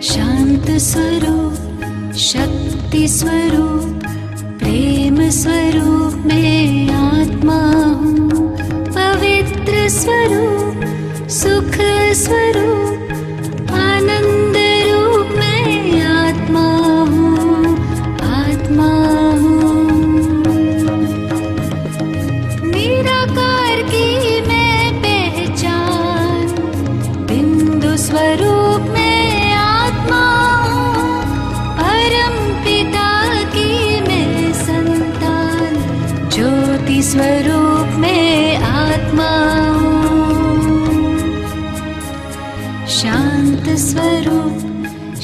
शांत स्वरूप, शक्ति स्वरूप, प्रेम स्वरूप मैं आत्मा हूँ। पवित्र स्वरूप, सुख स्वरूप, आनंद रूप मैं आत्मा हूँ, आत्मा हूँ। निराकार की मैं पहचान, बिंदु स्वरूप मैं आत्मा हूँ। परम पिता की मैं संतान, ज्योति स्वरूप मैं आत्मा हूँ। शांत स्वरूप,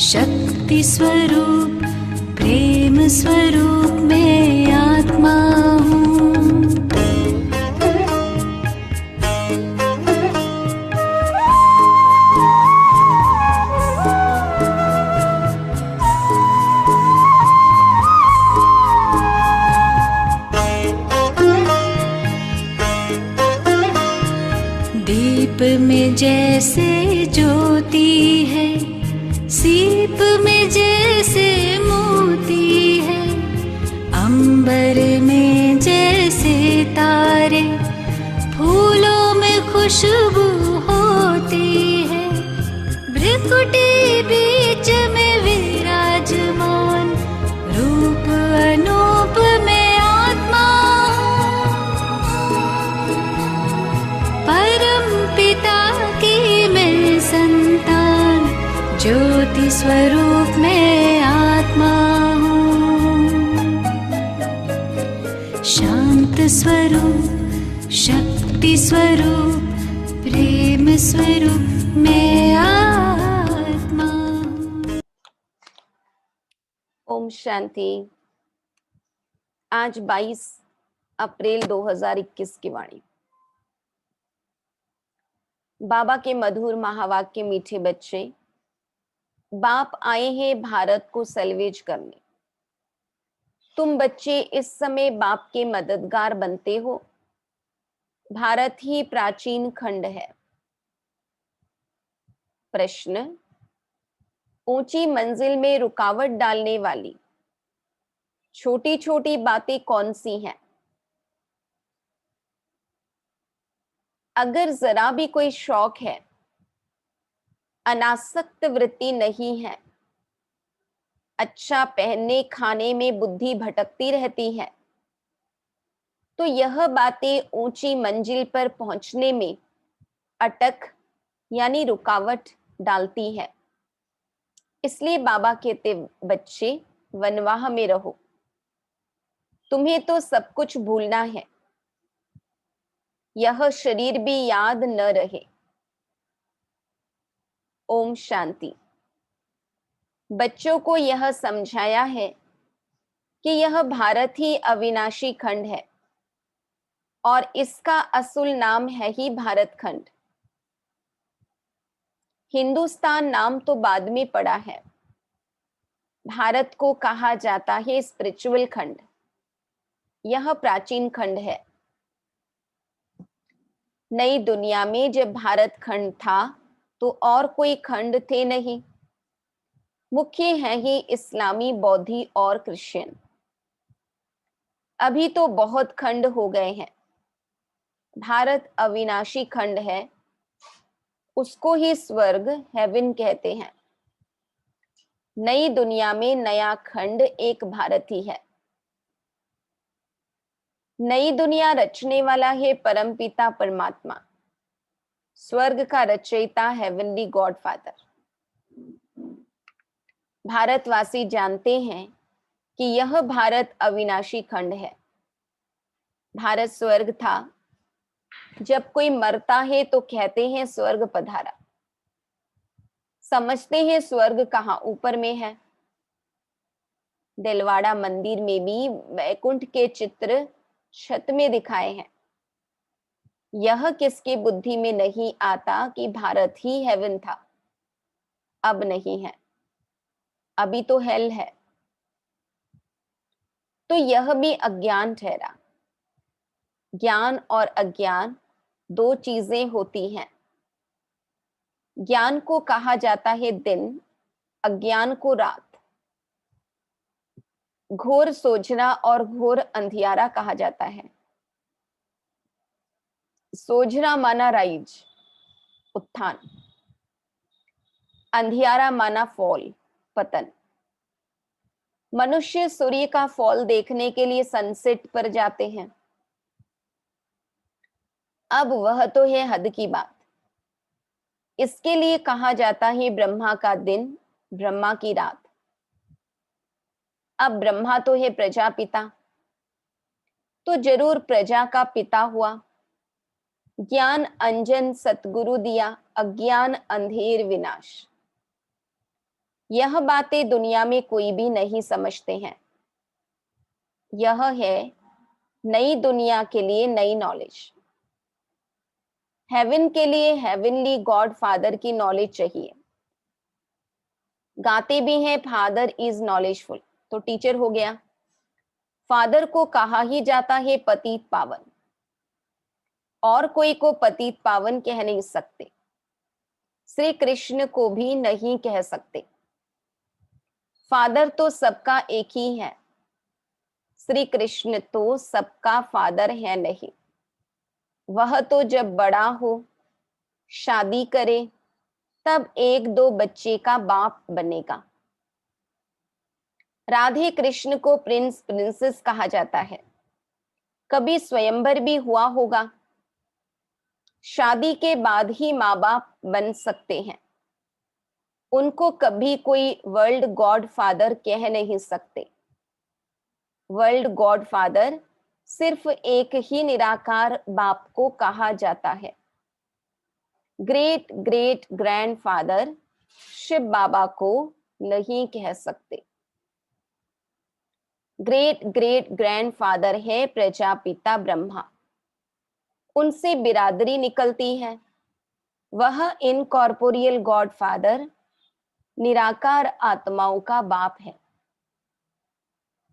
शक्ति स्वरूप, प्रेम स्वरूप मैं आत्मा हूँ। दीप में जैसे ज्योति है, सीप में जैसे मोती है, अंबर में जैसे तारे, फूलों में खुशबू होती है। भ्रिकुटी बीच में विराजमान, रूप अनूप में आत्मा हूँ। परम पिता की मैं संतान, ज्योति स्वरूप मैं आत्मा हूँ। शांत स्वरूप, शक्ति स्वरूप, प्रेम स्वरूप मैं आत्मा हूँ। ओम शांति। आज 22 अप्रैल 2021 की वाणी। बाबा के मधुर महावाक्य मीठे बच्चे, बाप आए हैं भारत को सल्वेज करने। तुम बच्चे इस समय बाप के मददगार बनते हो। भारत ही प्राचीन खंड है। प्रश्न, ऊंची मंजिल में रुकावट डालने वाली छोटी छोटी बातें कौन सी हैं? अगर जरा भी कोई शौक है, अनासक्त वृत्ति नहीं है, अच्छा पहनने खाने में बुद्धि भटकती रहती है, तो यह बातें ऊंची मंजिल पर पहुंचने में अटक यानी रुकावट डालती है। इसलिए बाबा कहते, बच्चे वनवाह में रहो, तुम्हें तो सब कुछ भूलना है, यह शरीर भी याद न रहे। ओम शांति। बच्चों को यह समझाया है कि यह भारत ही अविनाशी खंड है और इसका असुल नाम है ही भारत खंड। हिंदुस्तान नाम तो बाद में पड़ा है। भारत को कहा जाता है स्पिरिचुअल खंड। यह प्राचीन खंड है। नई दुनिया में जब भारत खंड था तो और कोई खंड थे नहीं। मुख्य है ही इस्लामी, बौद्धि और क्रिश्चियन। अभी तो बहुत खंड हो गए हैं। भारत अविनाशी खंड है, उसको ही स्वर्ग, हेवन कहते हैं। नई दुनिया में नया खंड एक भारत ही है। नई दुनिया रचने वाला है परमपिता परमात्मा, स्वर्ग का रचयिता हेवनली गॉड फादर। भारतवासी जानते हैं कि यह भारत अविनाशी खंड है। भारत स्वर्ग था। जब कोई मरता है तो कहते हैं स्वर्ग पधारा। समझते हैं स्वर्ग कहाँ, ऊपर में है। दिलवाड़ा मंदिर में भी वैकुंठ के चित्र छत में दिखाए हैं। यह किसकी बुद्धि में नहीं आता कि भारत ही हेवन था? अब नहीं है, अभी तो हेल है। तो यह भी अज्ञान ठहरा। ज्ञान और अज्ञान दो चीजें होती हैं। ज्ञान को कहा जाता है दिन अज्ञान को रात, घोर सोजना और घोर अंधियारा कहा जाता है। सोजना माना राइज, उत्थान, अंधियारा माना फॉल, पतन। मनुष्य सूर्य का फॉल देखने के लिए सनसेट पर जाते हैं। अब वह तो है हद की बात। इसके लिए कहा जाता है ब्रह्मा का दिन, ब्रह्मा की रात। अब ब्रह्मा तो है प्रजापिता, तो जरूर प्रजा का पिता हुआ। ज्ञान अंजन सतगुरु दिया, अज्ञान अंधेर विनाश। यह बातें दुनिया में कोई भी नहीं समझते हैं। यह है नई दुनिया के लिए नई नॉलेज। हेवन के लिए हेवनली गॉड फादर की नॉलेज चाहिए। गाते भी हैं फादर इज नॉलेजफुल, तो टीचर हो गया। फादर को कहा ही जाता है पतित पावन, और कोई को पतित पावन कह नहीं सकते। श्री कृष्ण को भी नहीं कह सकते। फादर तो सबका एक ही है, श्री कृष्ण तो सबका फादर है नहीं। वह तो जब बड़ा हो, शादी करे, तब एक दो बच्चे का बाप बनेगा। राधे कृष्ण को प्रिंस प्रिंसेस कहा जाता है। कभी स्वयंवर भी हुआ होगा। शादी के बाद ही माँ बाप बन सकते हैं। उनको कभी कोई वर्ल्ड गॉड फादर कह नहीं सकते। वर्ल्ड गॉड फादर सिर्फ एक ही निराकार बाप को कहा जाता है। ग्रेट ग्रेट ग्रैंडफादर शिव बाबा को नहीं कह सकते। ग्रेट ग्रेट ग्रैंडफादर है प्रजापिता ब्रह्मा, उनसे बिरादरी निकलती है। वह इनकॉर्पोरियल गॉड फादर निराकार आत्माओं का बाप है।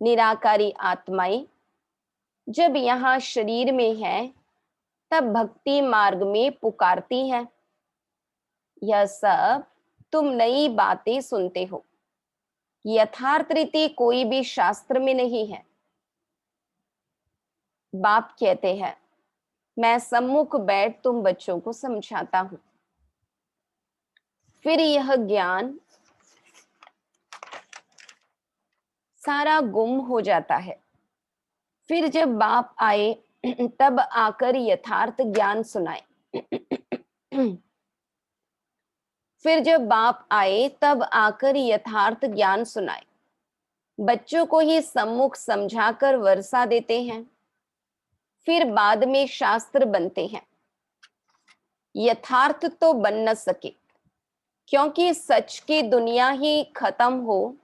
निराकारी आत्माएं जब यहाँ शरीर में है, तब भक्ति मार्ग में पुकारती है। यह सब तुम नई बातें सुनते हो। यथार्थ रीति कोई भी शास्त्र में नहीं है। बाप कहते हैं, मैं सम्मुख बैठ तुम बच्चों को समझाता हूं। फिर यह ज्ञान सारा गुम हो जाता है। फिर जब बाप आए तब आकर यथार्थ ज्ञान सुनाए। फिर जब बाप आए तब आकर यथार्थ ज्ञान सुनाए। बच्चों को ही सम्मुख समझाकर वर्षा देते हैं। फिर बाद में शास्त्र बनते हैं। यथार्थ तो बन न सके, क्योंकि सच की दुनिया ही खत्म हो,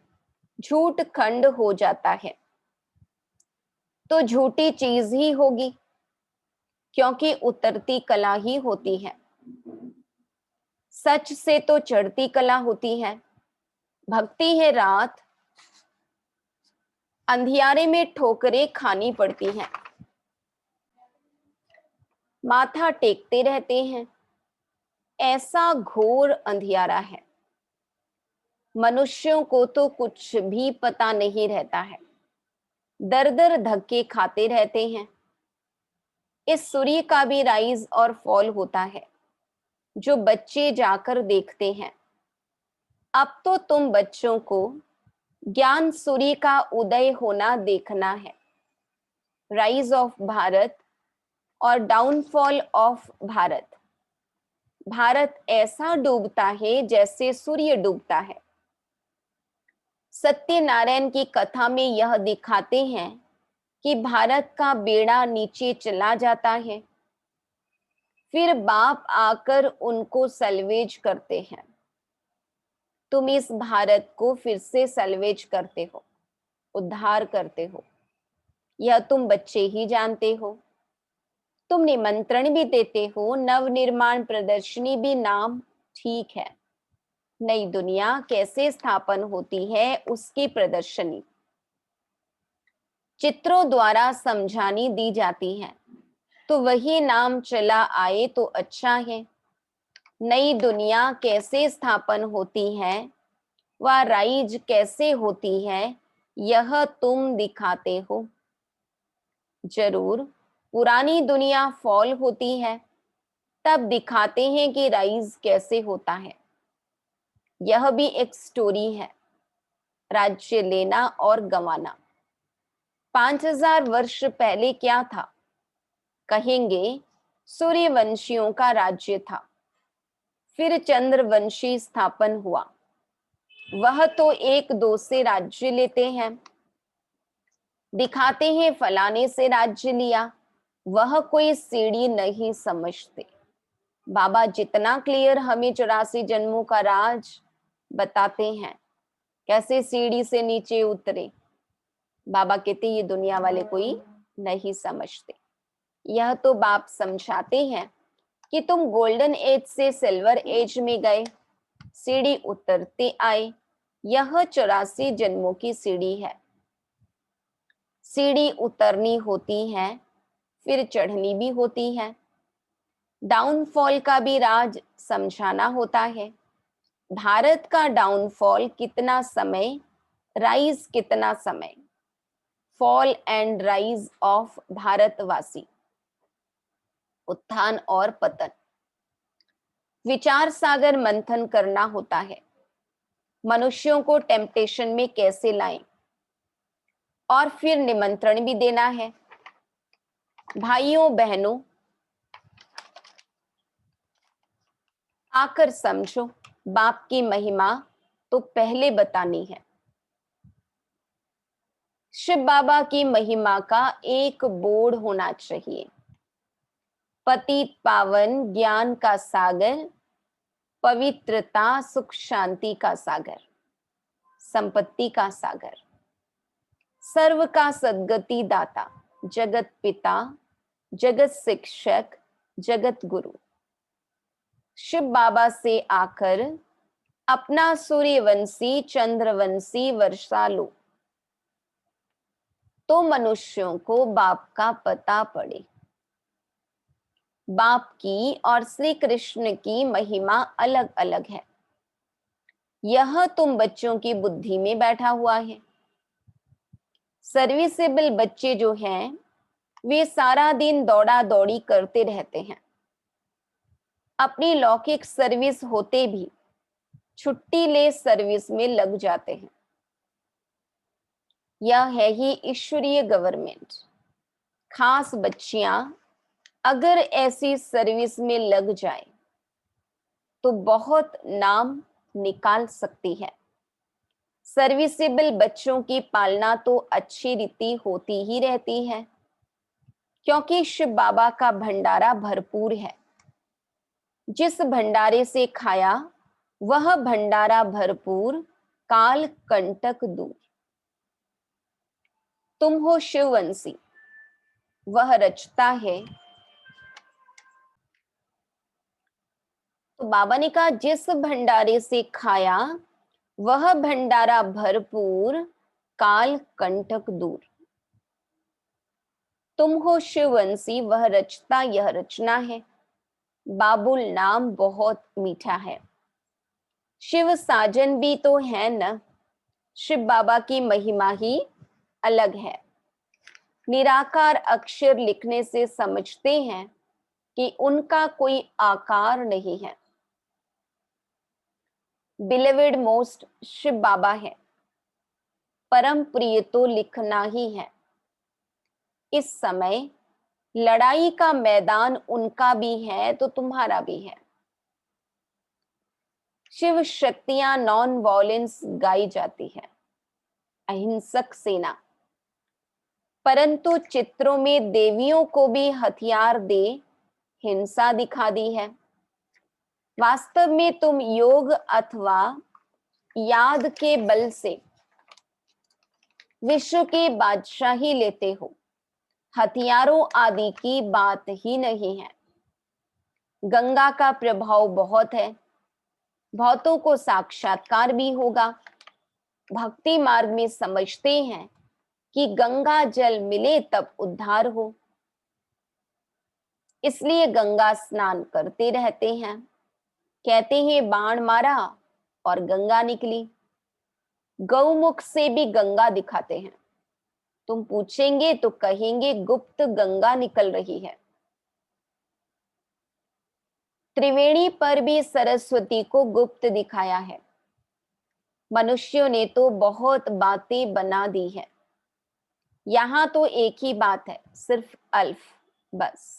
झूठ खंड हो जाता है, तो झूठी चीज ही होगी, क्योंकि उतरती कला ही होती है। सच से तो चढ़ती कला होती है। भक्ति है रात, अंधियारे में ठोकरें खानी पड़ती हैं। माथा टेकते रहते हैं। ऐसा घोर अंधियारा है। मनुष्यों को तो कुछ भी पता नहीं रहता है। दर दर धक्के खाते रहते हैं। इस सूर्य का भी राइज और फॉल होता है, जो बच्चे जाकर देखते हैं। अब तो तुम बच्चों को ज्ञान सूर्य का उदय होना देखना है। राइज ऑफ भारत और डाउनफॉल ऑफ भारत। भारत ऐसा डूबता है जैसे सूर्य डूबता है। सत्यनारायण की कथा में यह दिखाते हैं कि भारत का बेड़ा नीचे चला जाता है। फिर बाप आकर उनको सल्वेज करते हैं। तुम इस भारत को फिर से सल्वेज करते हो, उद्धार करते हो। यह तुम बच्चे ही जानते हो। तुम निमंत्रण भी देते हो। नवनिर्माण प्रदर्शनी भी नाम ठीक है। नई दुनिया कैसे स्थापन होती है उसकी प्रदर्शनी चित्रों द्वारा समझानी दी जाती है, तो वही नाम चला आए तो अच्छा है। नई दुनिया कैसे स्थापन होती है वह राइज कैसे होती है यह तुम दिखाते हो। जरूर पुरानी दुनिया फॉल होती है, तब दिखाते हैं कि राइज कैसे होता है। यह भी एक स्टोरी है, राज्य लेना और गंवाना। 5000 वर्ष पहले क्या था? कहेंगे सूर्यवंशियों का राज्य था, फिर चंद्रवंशी स्थापन हुआ। वह तो एक दो से राज्य लेते हैं, दिखाते हैं फलाने से राज्य लिया। वह कोई सीढ़ी नहीं समझते। बाबा जितना क्लियर हमें 84 जन्मों का राज बताते हैं, कैसे सीढ़ी से नीचे उतरे, बाबा कहते ये दुनिया वाले कोई नहीं समझते। यह तो बाप समझाते हैं कि तुम गोल्डन एज से सिल्वर एज में गए, सीढ़ी उतरते आए। यह 84 जन्मों की सीढ़ी है। सीढ़ी उतरनी होती है, फिर चढ़नी भी होती है। डाउनफॉल का भी राज समझाना होता है। भारत का डाउनफॉल कितना समय, राइज कितना समय। फॉल एंड राइज ऑफ भारतवासी, उत्थान और पतन। विचार सागर मंथन करना होता है। मनुष्यों को टेम्पटेशन में कैसे लाएं, और फिर निमंत्रण भी देना है। भाइयों बहनों, आकर समझो, बाप की महिमा तो पहले बतानी है। शिव बाबा की महिमा का एक बोर्ड होना चाहिए। पतित पावन ज्ञान का सागर, पवित्रता सुख शांति का सागर, संपत्ति का सागर, सर्व का सद्गति दाता, जगत पिता, जगत शिक्षक, जगत गुरु। शिव बाबा से आकर अपना सूर्यवंशी चंद्रवंशी वर्षा लो, तो मनुष्यों को बाप का पता पड़े। बाप की और श्री कृष्ण की महिमा अलग अलग है। यह तुम बच्चों की बुद्धि में बैठा हुआ है। सर्विसेबल बच्चे जो हैं, वे सारा दिन दौड़ा दौड़ी करते रहते हैं। अपनी लौकिक सर्विस होते भी छुट्टी ले सर्विस में लग जाते हैं। यह है ही ईश्वरीय गवर्नमेंट। खास बच्चियां अगर ऐसी सर्विस में लग जाए तो बहुत नाम निकाल सकती है। सर्विसेबल बच्चों की पालना तो अच्छी रीति होती ही रहती है, क्योंकि शिव बाबा का भंडारा भरपूर है। जिस भंडारे से खाया वह भंडारा भरपूर, काल कंटक दूर। तुम हो शिववंशी, वह रचता है। तो बाबा ने कहा जिस भंडारे से खाया वह भंडारा भरपूर, काल कंटक दूर। तुम हो शिववंशी, वह रचता, यह रचना है। बाबुल नाम बहुत मीठा है। शिव साजन भी तो है न। शिव बाबा की महिमा ही अलग है। निराकार अक्षर लिखने से समझते हैं कि उनका कोई आकार नहीं है। बिलीवेड मोस्ट शिव बाबा है। परम प्रिय तो लिखना ही है। इस समय लड़ाई का मैदान उनका भी है तो तुम्हारा भी है। शिव शक्तियां नॉन वॉयलेंस गाई जाती है, अहिंसक सेना। परंतु चित्रों में देवियों को भी हथियार दे हिंसा दिखा दी है। वास्तव में तुम योग अथवा याद के बल से विश्व की बादशाही लेते हो। हथियारों आदि की बात ही नहीं है। गंगा का प्रभाव बहुत है, बहुतों को साक्षात्कार भी होगा। भक्ति मार्ग में समझते हैं कि गंगा जल मिले तब उद्धार हो, इसलिए गंगा स्नान करते रहते हैं। कहते हैं बाण मारा और गंगा निकली। गौमुख से भी गंगा दिखाते हैं। तुम पूछेंगे तो कहेंगे गुप्त गंगा निकल रही है। त्रिवेणी पर भी सरस्वती को गुप्त दिखाया है। मनुष्यों ने तो बहुत बातें बना दी है। यहां तो एक ही बात है, सिर्फ अल्फ, बस।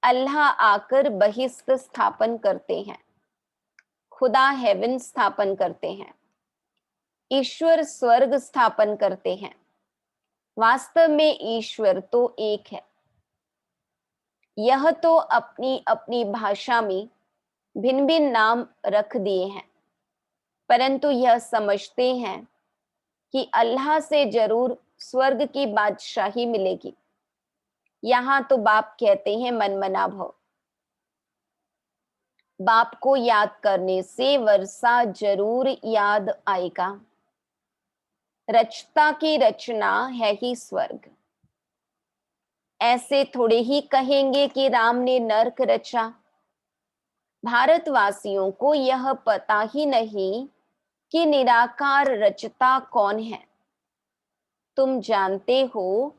अल्लाह आकर बहिष्ठ स्थापन करते हैं, खुदा हेवन स्थापन करते हैं, ईश्वर स्वर्ग स्थापन करते हैं। वास्तव में ईश्वर तो एक है। यह तो अपनी अपनी भाषा में भिन्न भिन्न नाम रख दिए हैं, परंतु यह समझते हैं कि अल्लाह से जरूर स्वर्ग की बादशाही मिलेगी। यहां तो बाप कहते हैं मन मना भव। बाप को याद करने से वर्षा जरूर याद आएगा। रचता की रचना है ही स्वर्ग। ऐसे थोड़े ही कहेंगे कि राम ने नरक रचा। भारतवासियों को यह पता ही नहीं कि निराकार रचता कौन है। तुम जानते हो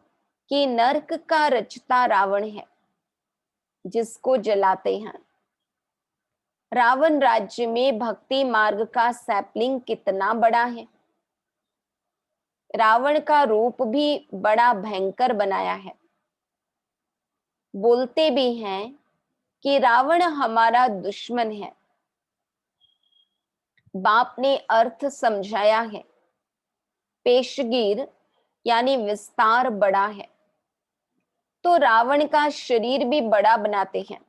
कि नरक का रचता रावण है, जिसको जलाते हैं। रावण राज्य में भक्ति मार्ग का सैपलिंग कितना बड़ा है। रावण का रूप भी बड़ा भयंकर बनाया है। बोलते भी हैं कि रावण हमारा दुश्मन है। बाप ने अर्थ समझाया है। पेशगीर यानी विस्तार बड़ा है, तो रावण का शरीर भी बड़ा बनाते हैं।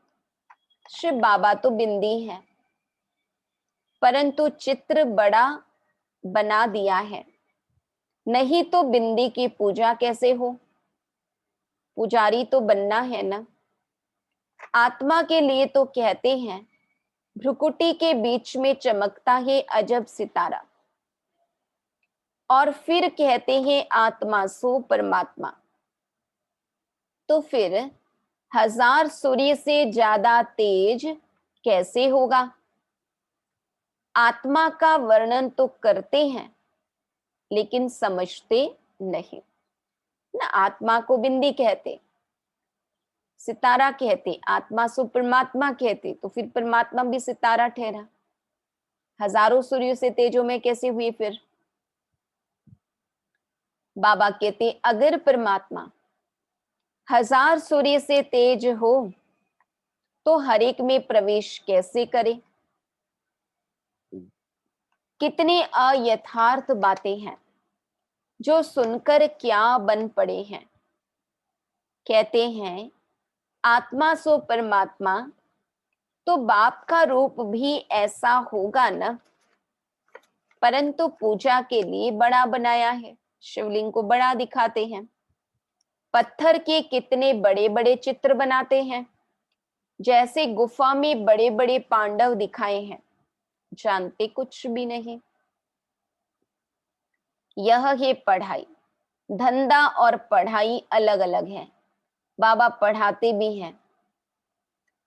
शिव बाबा तो बिंदी है, परंतु चित्र बड़ा बना दिया है। नहीं तो बिंदी की पूजा कैसे हो। पुजारी तो बनना है ना। आत्मा के लिए तो कहते हैं भ्रुकुटी के बीच में चमकता है अजब सितारा, और फिर कहते हैं आत्मा सो परमात्मा। तो फिर 1000 सूर्य से ज्यादा तेज कैसे होगा। आत्मा का वर्णन तो करते हैं, लेकिन समझते नहीं ना। आत्मा को बिंदी कहते, सितारा कहते, आत्मा सो परमात्मा कहते, तो फिर परमात्मा भी सितारा ठहरा। हजारों सूर्यों से तेजों में कैसे हुए फिर। बाबा कहते अगर परमात्मा 1000 सूर्य से तेज हो तो हर एक में प्रवेश कैसे करे। कितने अयथार्थ बातें हैं जो सुनकर क्या बन पड़े हैं। कहते हैं आत्मा सो परमात्मा, तो बाप का रूप भी ऐसा होगा न। परंतु पूजा के लिए बड़ा बनाया है। शिवलिंग को बड़ा दिखाते हैं। पत्थर के कितने बड़े बड़े चित्र बनाते हैं, जैसे गुफा में बड़े बड़े पांडव दिखाए हैं। जानते कुछ भी नहीं। यह है पढ़ाई। धंधा और पढ़ाई अलग अलग है। बाबा पढ़ाते भी हैं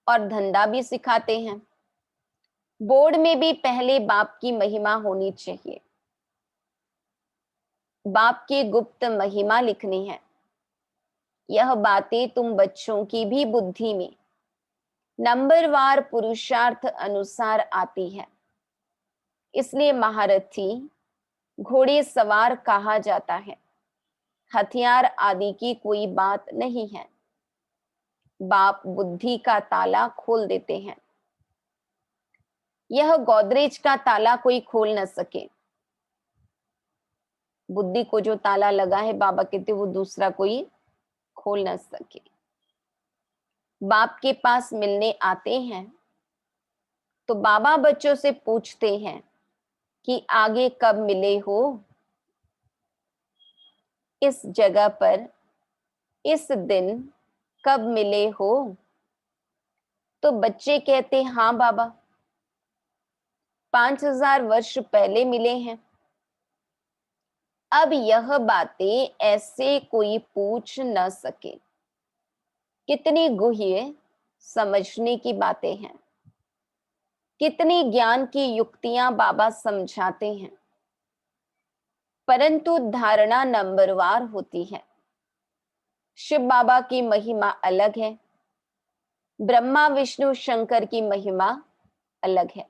और धंधा भी सिखाते हैं। बोर्ड में भी पहले बाप की महिमा होनी चाहिए। बाप की गुप्त महिमा लिखनी है। यह बातें तुम बच्चों की भी बुद्धि में नंबरवार पुरुषार्थ अनुसार आती है। इसलिए महारथी घोड़े सवार कहा जाता है। हथियार आदि की कोई बात नहीं है। बाप बुद्धि का ताला खोल देते हैं। यह गोदरेज का ताला कोई खोल न सके। बुद्धि को जो ताला लगा है, बाबा कहते वो दूसरा कोई खोल न सके। बाप के पास मिलने आते हैं तो बाबा बच्चों से पूछते हैं कि आगे कब मिले हो, इस जगह पर इस दिन कब मिले हो। तो बच्चे कहते हाँ बाबा, 5000 वर्ष पहले मिले हैं। अब यह बातें ऐसे कोई पूछ न सके। कितनी गुह्य समझने की बातें हैं। कितनी ज्ञान की युक्तियां बाबा समझाते हैं। परंतु धारणा नंबरवार होती है। शिव बाबा की महिमा अलग है, ब्रह्मा विष्णु शंकर की महिमा अलग है।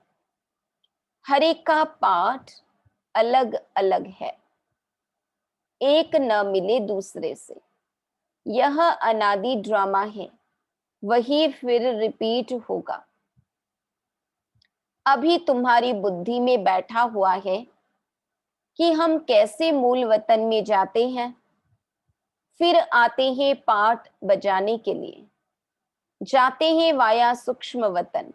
हर एक का पाठ अलग अलग है, एक न मिले दूसरे से। यह अनादि ड्रामा है, वही फिर रिपीट होगा। अभी तुम्हारी बुद्धि में बैठा हुआ है कि हम कैसे मूल वतन में जाते हैं, फिर आते हैं पाठ बजाने के लिए, जाते हैं वाया सूक्ष्म वतन।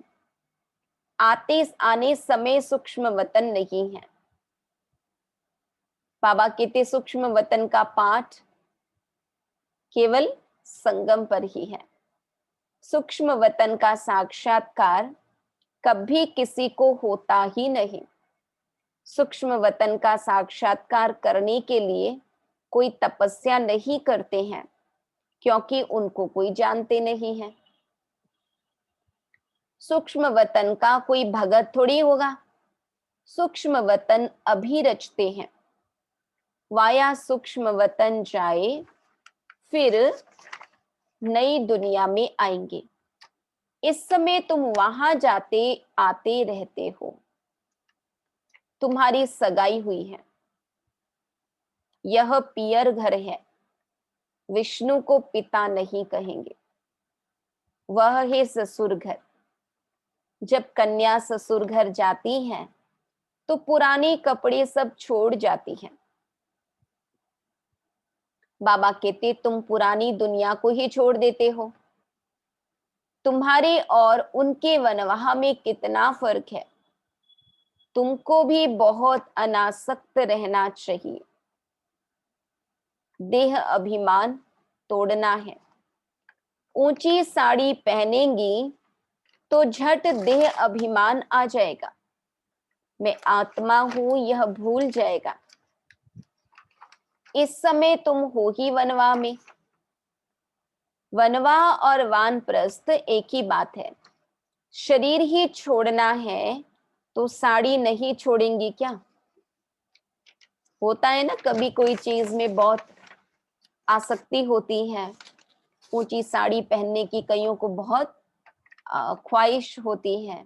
आने समय सूक्ष्म वतन नहीं है। बाबा कहते सूक्ष्म वतन का पाठ केवल संगम पर ही है। सूक्ष्म वतन का साक्षात्कार कभी किसी को होता ही नहीं। सूक्ष्म वतन का साक्षात्कार करने के लिए कोई तपस्या नहीं करते हैं, क्योंकि उनको कोई जानते नहीं है। सूक्ष्म वतन का कोई भगत थोड़ी होगा। सूक्ष्म वतन अभी रचते हैं, वाया सूक्ष्म वतन जाए, फिर नई दुनिया में आएंगे। इस समय तुम वहां जाते आते रहते हो, तुम्हारी सगाई हुई है। यह पियर घर है, विष्णु को पिता नहीं कहेंगे, वह है ससुर घर। जब कन्या ससुर घर जाती है तो पुराने कपड़े सब छोड़ जाती है। बाबा कहते तुम पुरानी दुनिया को ही छोड़ देते हो। तुम्हारे और उनके वनवाह में कितना फर्क है। तुमको भी बहुत अनासक्त रहना चाहिए। देह अभिमान तोड़ना है। ऊंची साड़ी पहनेंगी तो झट देह अभिमान आ जाएगा, मैं आत्मा हूं यह भूल जाएगा। इस समय तुम हो ही वनवाह में। वनवाह और वानप्रस्थ एक ही बात है। शरीर ही छोड़ना है तो साड़ी नहीं छोड़ेंगी क्या? होता है ना, कभी कोई चीज में बहुत आसक्ति होती है, ऊंची साड़ी पहनने की कईयों को बहुत ख्वाहिश होती है।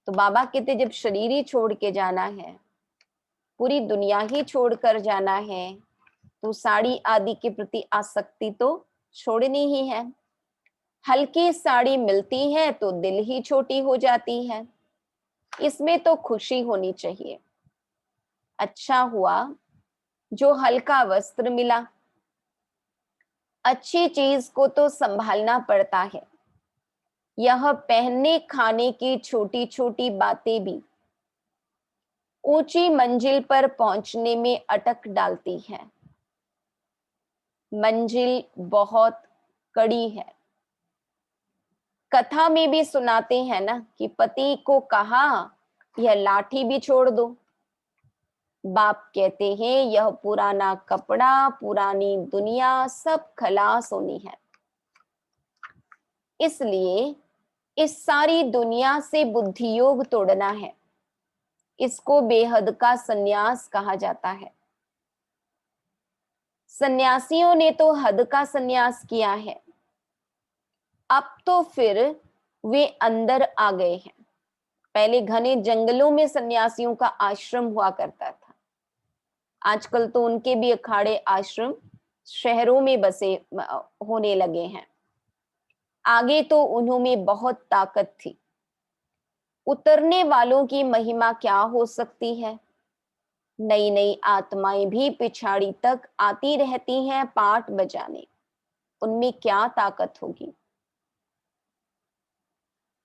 तो बाबा कहते जब शरीर ही छोड़ के जाना है, पूरी दुनिया ही छोड़कर जाना है, तो साड़ी आदि के प्रति आसक्ति तो छोड़नी ही है। हल्की साड़ी मिलती है तो दिल ही छोटी हो जाती है। इसमें तो खुशी होनी चाहिए। अच्छा हुआ जो हल्का वस्त्र मिला। अच्छी चीज को तो संभालना पड़ता है। यह पहनने खाने की छोटी छोटी बातें भी ऊंची मंजिल पर पहुंचने में अटक डालती है। मंजिल बहुत कड़ी है। कथा में भी सुनाते हैं ना कि पति को कहा यह लाठी भी छोड़ दो। बाप कहते हैं यह पुराना कपड़ा, पुरानी दुनिया सब खलास होनी है। इसलिए इस सारी दुनिया से बुद्धि योग तोड़ना है। इसको बेहद का सन्यास कहा जाता है। सन्यासियों ने तो हद का सन्यास किया है। अब तो फिर वे अंदर आ गए हैं। पहले घने जंगलों में सन्यासियों का आश्रम हुआ करता था। आजकल तो उनके भी अखाड़े आश्रम शहरों में बसे होने लगे हैं। आगे तो उन्होंने बहुत ताकत थी। उतरने वालों की महिमा क्या हो सकती है। नई नई आत्माएं भी पिछाड़ी तक आती रहती हैं पाठ बजाने। उनमें क्या ताकत होगी।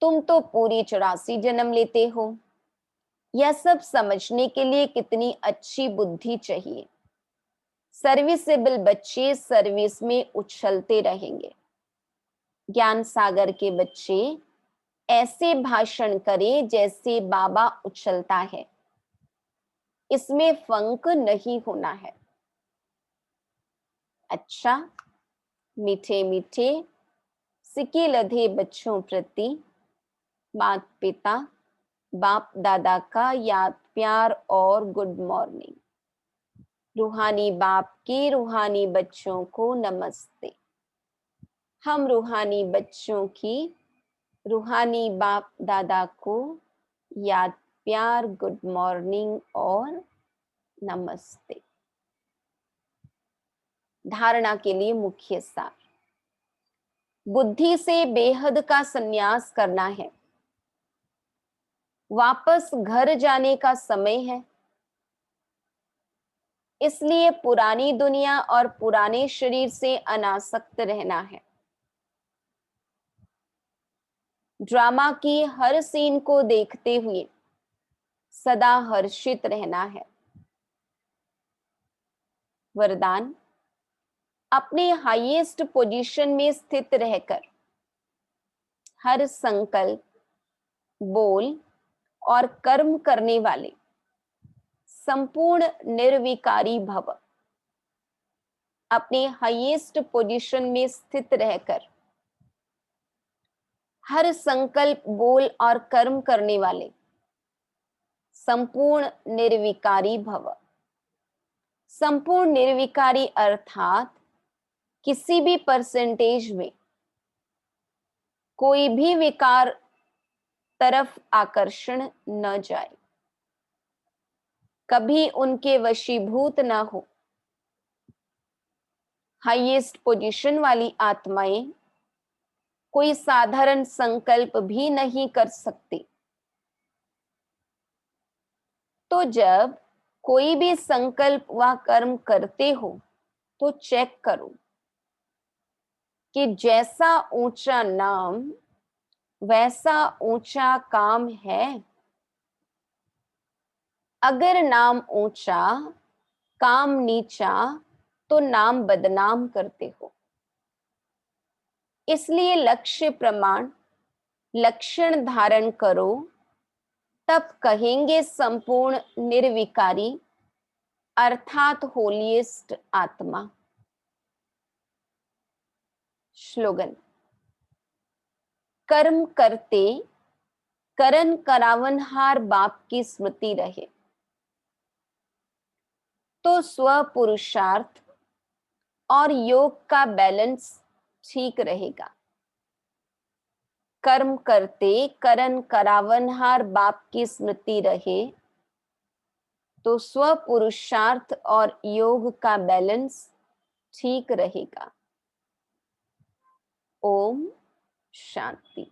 तुम तो पूरी 84 जन्म लेते हो। यह सब समझने के लिए कितनी अच्छी बुद्धि चाहिए। सर्विसेबल बच्चे सर्विस में उछलते रहेंगे। ज्ञान सागर के बच्चे ऐसे भाषण करें जैसे बाबा उछलता है। इसमें फंक नहीं होना है। अच्छा, मीठे मीठे सिके लधे बच्चों प्रति माता पिता बाप दादा का याद प्यार और गुड मॉर्निंग। रूहानी बाप के रूहानी बच्चों को नमस्ते। हम रूहानी बच्चों की रूहानी बाप दादा को याद, प्यार, गुड मॉर्निंग और नमस्ते। धारणा के लिए मुख्य सार, बुद्धि से बेहद का संन्यास करना है। वापस घर जाने का समय है, इसलिए पुरानी दुनिया और पुराने शरीर से अनासक्त रहना है। ड्रामा की हर सीन को देखते हुए सदा हर्षित रहना है। वरदान, अपने हाईएस्ट पोजीशन में स्थित रहकर हर संकल्प, बोल और कर्म करने वाले संपूर्ण निर्विकारी भव। अपने हाईएस्ट पोजीशन में स्थित रहकर हर संकल्प, बोल और कर्म करने वाले संपूर्ण निर्विकारी भव। संपूर्ण निर्विकारी अर्थात किसी भी परसेंटेज में कोई भी विकार तरफ आकर्षण न जाए, कभी उनके वशीभूत न हो। हाईएस्ट पोजीशन वाली आत्माएं कोई साधारण संकल्प भी नहीं कर सकती। तो जब कोई भी संकल्प व कर्म करते हो तो चेक करो कि जैसा ऊंचा नाम वैसा ऊंचा काम है। अगर नाम ऊंचा, काम नीचा, तो नाम बदनाम करते हो। इसलिए लक्ष्य प्रमाण लक्षण धारण करो, तब कहेंगे संपूर्ण निर्विकारी अर्थात होलिएस्ट आत्मा। श्लोगन, कर्म करते करण करावनहार बाप की स्मृति रहे तो स्व पुरुषार्थ और योग का बैलेंस ठीक रहेगा। कर्म करते करण करावनहार बाप की स्मृति रहे तो स्व पुरुषार्थ और योग का बैलेंस ठीक रहेगा। ओम शांति।